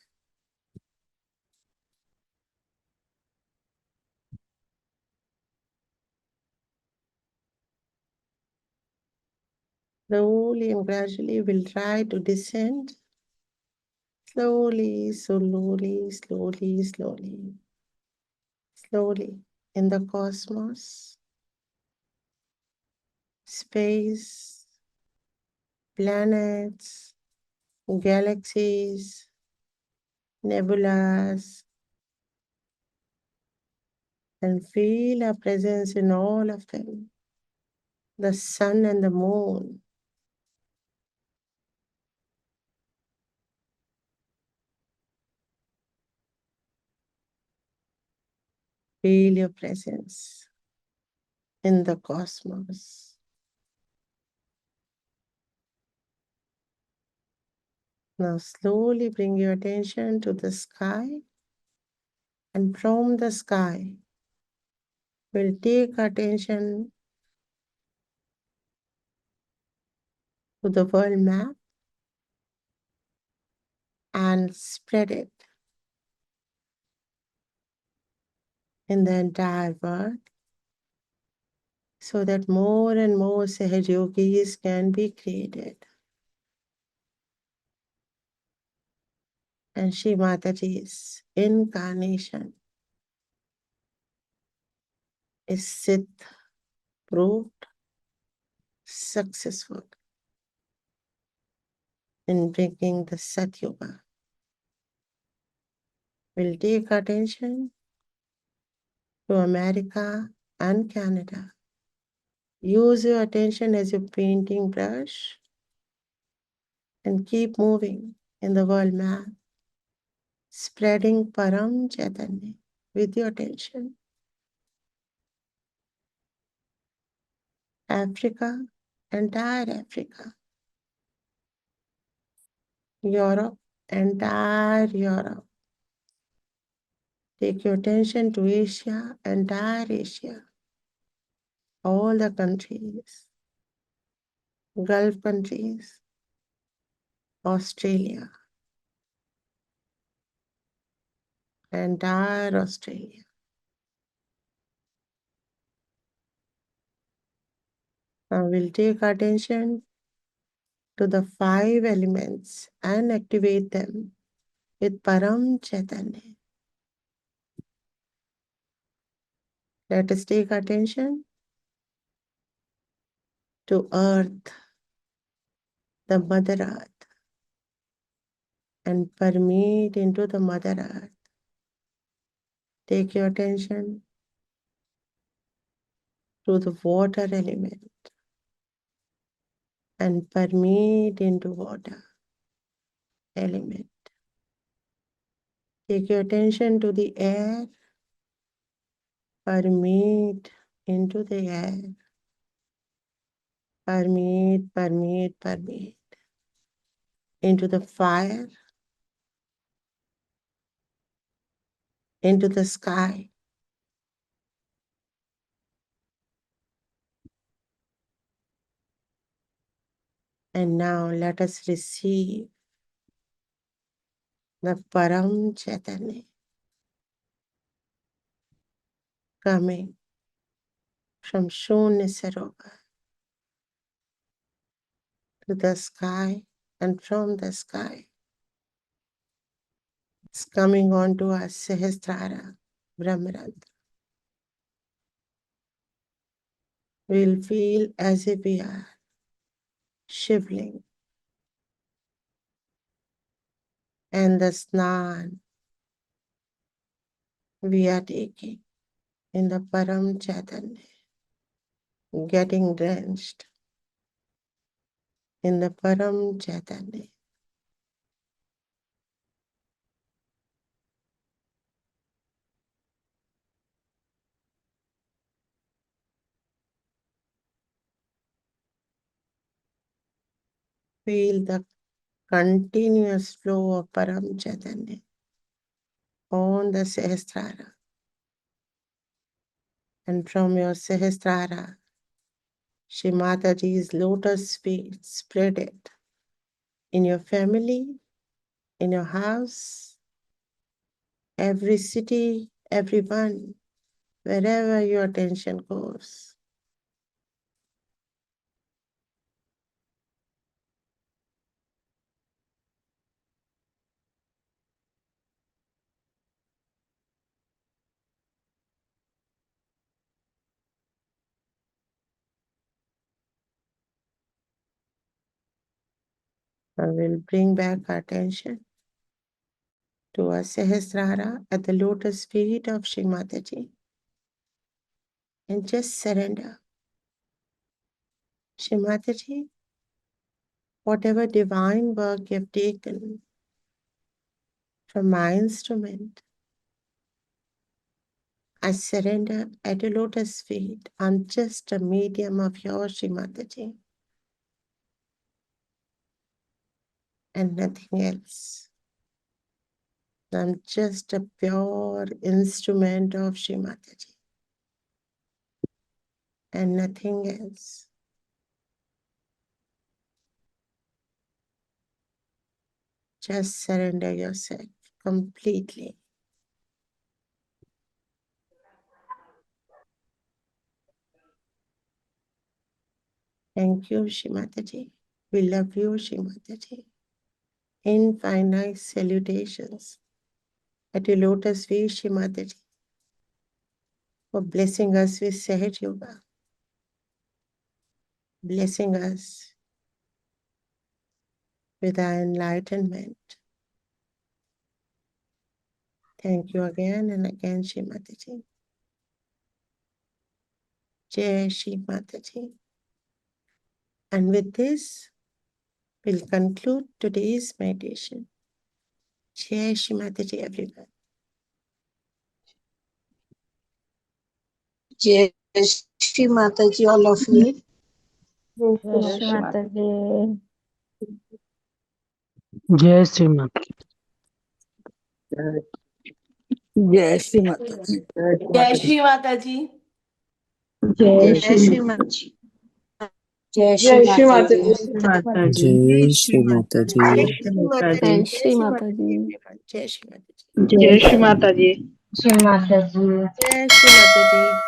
Slowly and gradually we'll try to descend. Slowly, slowly, slowly, slowly. Slowly in the cosmos, space, planets, galaxies, nebulas, and feel our presence in all of them. The sun and the moon. Feel your presence in the cosmos. Now slowly bring your attention to the sky, and from the sky, we'll take attention to the world map and spread it in the entire world so that more and more Sahaj Yogis can be created. And Shri Mataji's incarnation is Siddh, proved successful in bringing the Satyuga. We'll take attention to America and Canada. Use your attention as your painting brush and keep moving in the world map, spreading Param Chaitanya with your attention. Africa, entire Africa. Europe, entire Europe. Take your attention to Asia, entire Asia. All the countries, Gulf countries, Australia, entire Australia. Now we'll take attention to the 5 elements and activate them with Param Chaitanya. Let us take attention to earth, the Mother Earth, and permeate into the Mother Earth. Take your attention to the water element and permeate into water element. Take your attention to the air, permeate into the air. Permeate, permeate, permeate into the fire, into the sky. And now let us receive the Param Chaitanya coming from Shunya Sarovar to the sky and from the sky. It's coming onto our Sahasrara Brahmarandra. We'll feel as if we are shivling, and the snan we are taking in the Param Chaitanya, getting drenched in the Param Chaitanya. Feel the continuous flow of Param Chaitanya on the Sahasrara. And from your Sahasrara, Shri Mataji's lotus feet, spread it in your family, in your house, every city, everyone, wherever your attention goes. I will bring back our attention to our Sahasrara at the lotus feet of Shri Mataji and just surrender. Shri Mataji, whatever divine work you've taken from my instrument, I surrender at your lotus feet. I'm just a medium of yours, Shri Mataji, and nothing else. I'm just a pure instrument of Shri Mataji and nothing else. Just surrender yourself completely. Thank you, Shri Mataji. We love you, Shri Mataji. Infinite salutations at your lotus feet, Shri Mataji, for blessing us with Sahaj Yoga, blessing us with our enlightenment. Thank you again and again, Shri Mataji. Jai Shri Mataji. And with this, we'll conclude today's meditation. Jai Shri Mataji, everyone. Jai Shri Mataji, all of you. जय श्री माता जी। जय श्री माता जय श्री माता जी। जय श्री माता जी। Jai Shri Mataji. Jai Shri Mataji. जय श्री माता जी। Jai Shri Mataji. जय श्री माता जी। Jai Shri Mataji. जय श्री माता जी। श्री माता जी। Jai Shri Mataji.